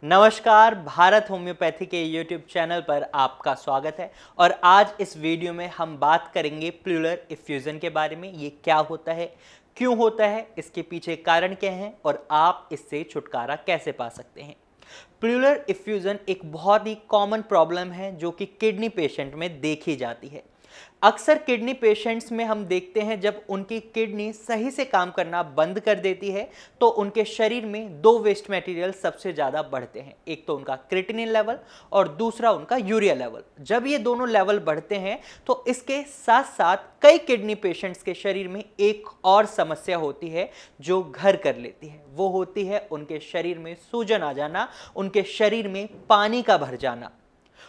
नमस्कार, भारत होम्योपैथी के YouTube channel पर आपका स्वागत है। और आज इस वीडियो में हम बात करेंगे प्लूरल इफ्यूजन के बारे में। ये क्या होता है, क्यों होता है, इसके पीछे कारण क्या हैं और आप इससे छुटकारा कैसे पा सकते हैं। प्लूरल इफ्यूजन एक बहुत ही कॉमन प्रॉब्लम है जो कि किडनी पेशेंट में देखी जाती है। अक्सर किडनी पेशेंट्स में हम देखते हैं जब उनकी किडनी सही से काम करना बंद कर देती है तो उनके शरीर में दो वेस्ट मटेरियल सबसे ज़्यादा बढ़ते हैं। एक तो उनका क्रिएटिनिन लेवल और दूसरा उनका यूरिया लेवल। जब ये दोनों लेवल बढ़ते हैं तो इसके साथ साथ कई किडनी पेशेंट्स के शरीर में एक और समस्या होती है जो घर कर लेती है। वो होती है उनके शरीर में सूजन आ जाना, उनके शरीर में पानी का भर जाना।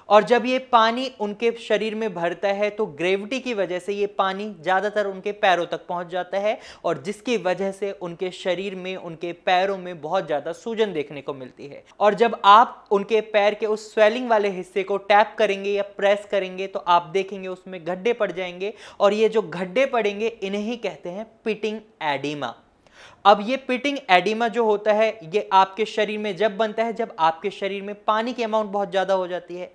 और जब ये पानी उनके शरीर में भरता है तो ग्रेविटी की वजह से ये पानी ज़्यादातर उनके पैरों तक पहुंच जाता है और जिसकी वजह से उनके शरीर में, उनके पैरों में बहुत ज़्यादा सूजन देखने को मिलती है। और जब आप उनके पैर के उस स्वेलिंग वाले हिस्से को टैप करेंगे या प्रेस करेंगे तो आप देखेंगे उसमें गड्ढे पड़ जाएंगे और ये जो गड्ढे पड़ेंगे इन्हें ही कहते हैं पिटिंग एडिमा। अब ये पिटिंग एडिमा जो होता है ये आपके शरीर में जब बनता है जब आपके शरीर में पानी की अमाउंट बहुत ज़्यादा हो जाती है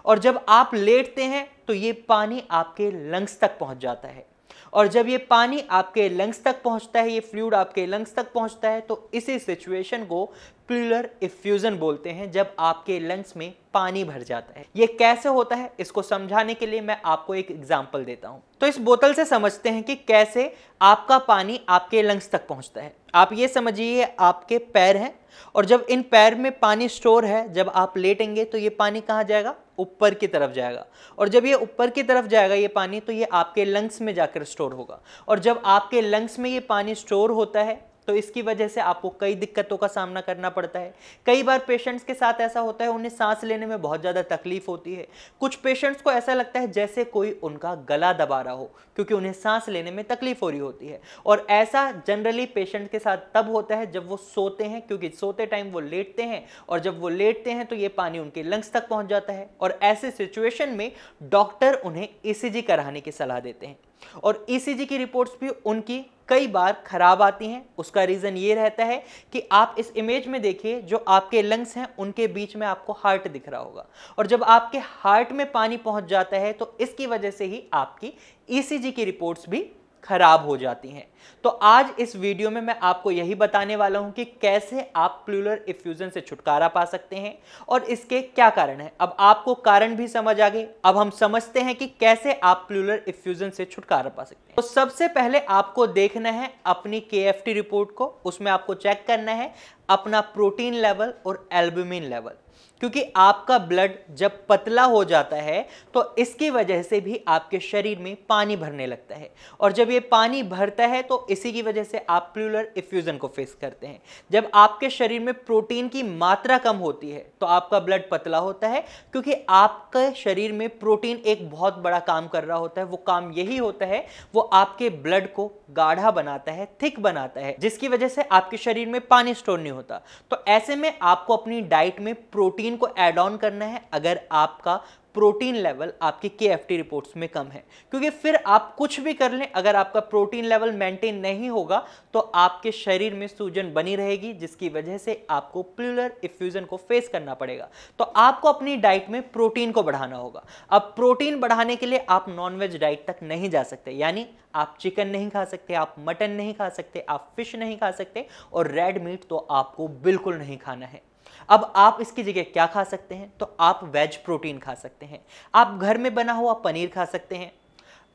और जब आप लेटते हैं तो ये पानी आपके लंग्स तक पहुंच जाता है। और जब ये पानी आपके लंग्स तक पहुंचता है, ये फ्लूइड आपके लंग्स तक पहुंचता है तो इसी सिचुएशन को प्लूरल इफ्यूजन बोलते हैं, जब आपके लंग्स में पानी भर जाता है। ये कैसे होता है इसको समझाने के लिए मैं आपको एक एग्जांपल देता हूं। तो इस बोतल से समझते हैं कि कैसे आपका पानी आपके लंग्स तक पहुंचता है। आप ये समझिए आपके पैर हैं और जब इन पैर में पानी स्टोर है, जब आप लेटेंगे तो ये पानी कहाँ जाएगा, ऊपर की तरफ जाएगा। और जब ये ऊपर की तरफ जाएगा ये पानी तो ये आपके लंग्स में जाकर स्टोर होगा। और जब आपके लंग्स में ये पानी स्टोर होता है तो इसकी वजह से आपको कई दिक्कतों का सामना करना पड़ता है। कई बार पेशेंट्स के साथ ऐसा होता है उन्हें सांस लेने में बहुत ज़्यादा तकलीफ होती है। कुछ पेशेंट्स को ऐसा लगता है जैसे कोई उनका गला दबा रहा हो क्योंकि उन्हें सांस लेने में तकलीफ हो रही होती है। और ऐसा जनरली पेशेंट के साथ तब होता है जब वो सोते हैं, क्योंकि सोते टाइम वो लेटते हैं और जब वो लेटते हैं तो ये पानी उनके लंग्स तक पहुंच जाता है। और ऐसे सिचुएशन में डॉक्टर उन्हें ईसीजी कराने की सलाह देते हैं और ईसीजी की रिपोर्ट्स भी उनकी कई बार खराब आती हैं। उसका रीजन ये रहता है कि आप इस इमेज में देखिए, जो आपके लंग्स हैं उनके बीच में आपको हार्ट दिख रहा होगा और जब आपके हार्ट में पानी पहुंच जाता है तो इसकी वजह से ही आपकी ईसीजी की रिपोर्ट्स भी खराब हो जाती हैं। तो आज इस वीडियो में मैं आपको यही बताने वाला हूं कि कैसे आप प्लूरल इफ्यूजन से छुटकारा पा सकते हैं और इसके क्या कारण हैं। अब आपको कारण भी समझ आ गए, अब हम समझते हैं कि कैसे आप प्लूरल इफ्यूजन से छुटकारा पा सकते हैं। तो सबसे पहले आपको देखना है अपनी केएफटी रिपोर्ट को। उसमें आपको चेक करना है अपना प्रोटीन लेवल और एल्बुमिन लेवल, क्योंकि आपका ब्लड जब पतला हो जाता है तो इसकी वजह से भी आपके शरीर में पानी भरने लगता है और जब ये पानी भरता है तो इसी की वजह से आप प्लूरल इफ्यूजन को फेस करते हैं। जब आपके शरीर में प्रोटीन की मात्रा कम होती है तो आपका ब्लड पतला होता है, क्योंकि आपके शरीर में प्रोटीन एक बहुत बड़ा काम कर रहा होता है। वो काम यही होता है, वो आपके ब्लड को गाढ़ा बनाता है, थिक बनाता है, जिसकी वजह से आपके शरीर में पानी स्टोर नहीं होता। तो ऐसे में आपको अपनी डाइट में प्रोटीन को ऐड ऑन करना है अगर आपका प्रोटीन लेवल आपकी केएफटी रिपोर्ट्स में कम है, क्योंकि फिर आप कुछ भी कर लें अगर आपका प्रोटीन लेवल मेंटेन नहीं होगा तो आपके शरीर में सूजन बनी रहेगी, जिसकी वजह से आपको प्लूरल इफ्यूजन को फेस करना पड़ेगा। तो आपको अपनी डाइट में प्रोटीन को बढ़ाना होगा। अब प्रोटीन बढ़ाने के लिए आप नॉनवेज डाइट तक नहीं जा सकते, यानी आप चिकन नहीं खा सकते, आप मटन नहीं खा सकते, आप फिश नहीं खा सकते और रेड मीट तो आपको बिल्कुल नहीं खाना है। अब आप इसकी जगह क्या खा सकते हैं, तो आप वेज प्रोटीन खा सकते हैं, आप घर में बना हुआ पनीर खा सकते हैं,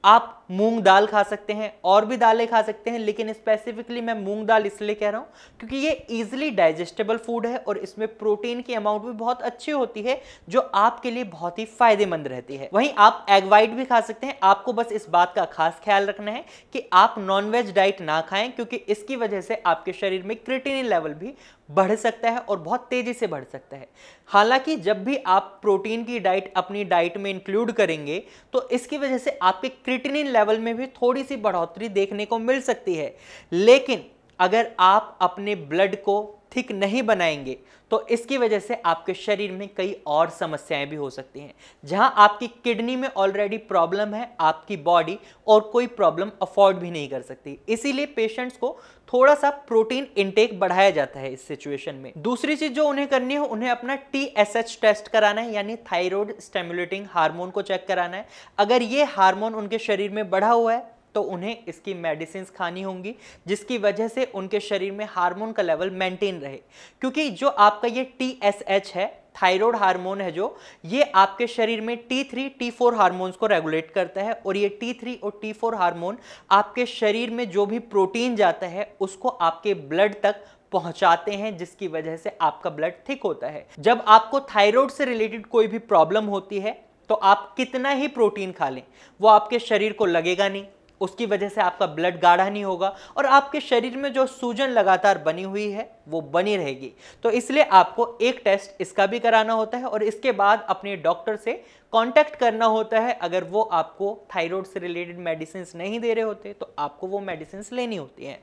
आप मूंग दाल खा सकते हैं, और भी दालें खा सकते हैं, लेकिन स्पेसिफिकली मैं मूंग दाल इसलिए कह रहा हूं क्योंकि ये इजीली डाइजेस्टेबल फूड है और इसमें प्रोटीन की अमाउंट भी बहुत अच्छी होती है जो आपके लिए बहुत ही फायदेमंद रहती है। वहीं आप एग वाइट भी खा सकते हैं। आपको बस इस बात का खास ख्याल रखना है कि आप नॉनवेज डाइट ना खाएं, क्योंकि इसकी वजह से आपके शरीर में क्रिएटिनिन लेवल भी बढ़ सकता है और बहुत तेजी से बढ़ सकता है। हालांकि जब भी आप प्रोटीन की डाइट अपनी डाइट में इंक्लूड करेंगे तो इसकी वजह से आपके क्रिएटिनिन लेवल में भी थोड़ी सी बढ़ोतरी देखने को मिल सकती है, लेकिन अगर आप अपने ब्लड को थिक नहीं बनाएंगे तो इसकी वजह से आपके शरीर में कई और समस्याएं भी हो सकती हैं। जहां आपकी किडनी में ऑलरेडी प्रॉब्लम है, आपकी बॉडी और कोई प्रॉब्लम अफोर्ड भी नहीं कर सकती। इसीलिए पेशेंट्स को थोड़ा सा प्रोटीन इंटेक बढ़ाया जाता है इस सिचुएशन में। दूसरी चीज जो उन्हें करनी है, उन्हें अपना TSH टेस्ट कराना है, यानी थायराइड स्टिमुलेटिंग हार्मोन को चेक कराना है। अगर ये हार्मोन उनके शरीर में बढ़ा हुआ है तो उन्हें इसकी मेडिसिन खानी होंगी, जिसकी वजह से उनके शरीर में हार्मोन का लेवल मेंटेन रहे। क्योंकि जो आपका ये TSH है, थायराइड हार्मोन है, जो ये आपके शरीर में T3 T4 हार्मोन्स को रेगुलेट करता है, और ये T3 और T4 हार्मोन आपके शरीर में जो भी प्रोटीन जाता है उसको आपके ब्लड तक पहुंचाते हैं, जिसकी वजह से आपका ब्लड थिक होता है। जब आपको थायराइड से रिलेटेड कोई भी प्रॉब्लम होती है तो आप कितना ही प्रोटीन खा लें वो आपके शरीर को लगेगा नहीं, उसकी वजह से आपका ब्लड गाढ़ा नहीं होगा और आपके शरीर में जो सूजन लगातार बनी हुई है वो बनी रहेगी। तो इसलिए आपको एक टेस्ट इसका भी कराना होता है और इसके बाद अपने डॉक्टर से कांटेक्ट करना होता है। अगर वो आपको थायराइड से रिलेटेड मेडिसिन नहीं दे रहे होते तो आपको वो मेडिसिन लेनी होती है।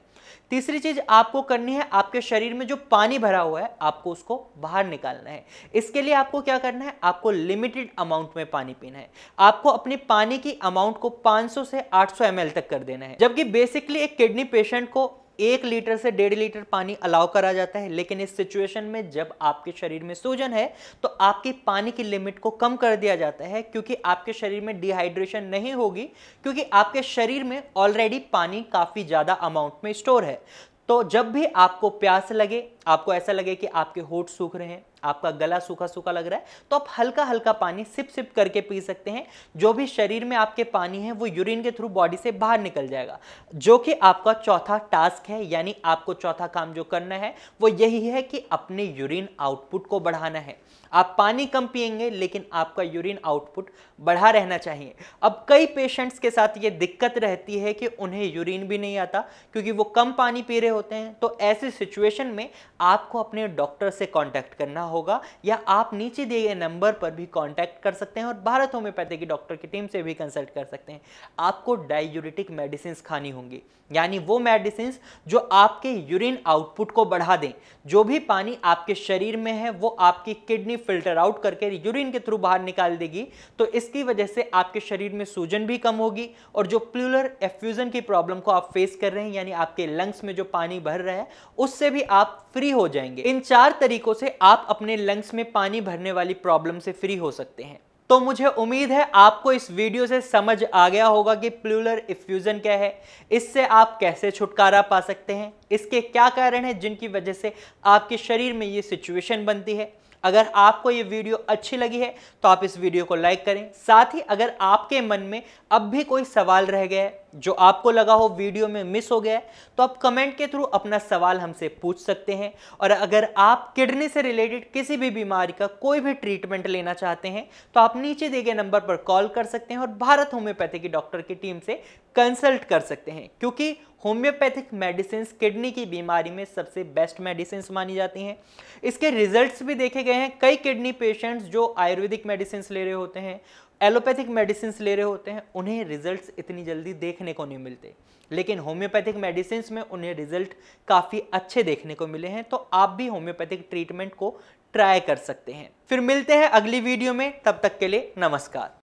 तीसरी चीज आपको करनी है, आपके शरीर में जो पानी भरा हुआ है आपको उसको बाहर निकालना है। इसके लिए आपको क्या करना है, आपको लिमिटेड अमाउंट में पानी पीना है। आपको अपने पानी की अमाउंट को 500 से 800 ml तक कर देना है। जबकि बेसिकली एक किडनी पेशेंट को 1 लीटर से 1.5 लीटर पानी अलाउ करा जाता है, लेकिन इस सिचुएशन में जब आपके शरीर में सूजन है तो आपकी पानी की लिमिट को कम कर दिया जाता है, क्योंकि आपके शरीर में डिहाइड्रेशन नहीं होगी, क्योंकि आपके शरीर में ऑलरेडी पानी काफी ज्यादा अमाउंट में स्टोर है। तो जब भी आपको प्यास लगे, आपको ऐसा लगे कि आपके होंठ सूख रहे हैं, आपका गला सूखा सूखा लग रहा है, तो आप हल्का हल्का पानी सिप सिप करके पी सकते हैं। जो भी शरीर में आपके पानी है वो यूरिन के थ्रू बॉडी से बाहर निकल जाएगा, जो कि आपका चौथा टास्क है। यानी आपको चौथा काम जो करना है वो यही है कि अपने यूरिन आउटपुट को बढ़ाना है। आप पानी कम पिएंगे लेकिन आपका यूरिन आउटपुट बढ़ा रहना चाहिए। अब कई पेशेंट्स के साथ ये दिक्कत रहती है कि उन्हें यूरिन भी नहीं आता क्योंकि वो कम पानी पी रहे होते हैं। तो ऐसी सिचुएशन में आपको अपने डॉक्टर से कांटेक्ट करना होगा, या आप नीचे दिए गए नंबर पर भी कांटेक्ट कर सकते हैं और भारत होम्योपैथी की डॉक्टर की टीम से भी कंसल्ट कर सकते हैं। आपको डाययूरेटिक मेडिसिन खानी होंगी, यानी वो मेडिसिन जो आपके यूरिन आउटपुट को बढ़ा दें। जो भी पानी आपके शरीर में है वो आपकी किडनी फिल्टर आउट करके यूरिन के थ्रू बाहर निकाल देगी। तो इसकी वजह से आपके शरीर में सूजन भी कम होगी और जो प्लूरल एफ्यूजन की प्रॉब्लम को आप फेस कर रहे हैं, यानी आपके लंग्स में जो पानी भर रहा है, उससे भी आप फ्री हो जाएंगे। इन 4 तरीकों से आप अपने लंग्स में पानी भरने वाली प्रॉब्लम से फ्री हो सकते हैं। तो मुझे उम्मीद है आपको इस वीडियो से समझ आ गया होगा कि प्लूरल एफ्यूजन क्या है, इससे आप कैसे छुटकारा पा सकते हैं, इसके क्या कारण हैं जिनकी वजह से आपके शरीर में ये सिचुएशन बनती है। अगर आपको ये वीडियो अच्छी लगी है तो आप इस वीडियो को लाइक करें। साथ ही अगर आपके मन में अब भी कोई सवाल रह गया है जो आपको लगा हो वीडियो में मिस हो गया है, तो आप कमेंट के थ्रू अपना सवाल हमसे पूछ सकते हैं। और अगर आप किडनी से रिलेटेड किसी भी बीमारी का कोई भी ट्रीटमेंट लेना चाहते हैं तो आप नीचे दिए गए नंबर पर कॉल कर सकते हैं और भारत होम्योपैथी की डॉक्टर की टीम से कंसल्ट कर सकते हैं, क्योंकि होम्योपैथिक मेडिसिन किडनी की बीमारी में सबसे बेस्ट मेडिसिन मानी जाती हैं। इसके रिजल्ट्स भी देखे गए हैं। कई किडनी पेशेंट्स जो आयुर्वेदिक मेडिसिन ले रहे होते हैं, एलोपैथिक मेडिसिन ले रहे होते हैं, उन्हें रिजल्ट्स इतनी जल्दी देखने को नहीं मिलते, लेकिन होम्योपैथिक मेडिसिन में उन्हें रिजल्ट काफ़ी अच्छे देखने को मिले हैं। तो आप भी होम्योपैथिक ट्रीटमेंट को ट्राई कर सकते हैं। फिर मिलते हैं अगली वीडियो में, तब तक के लिए नमस्कार।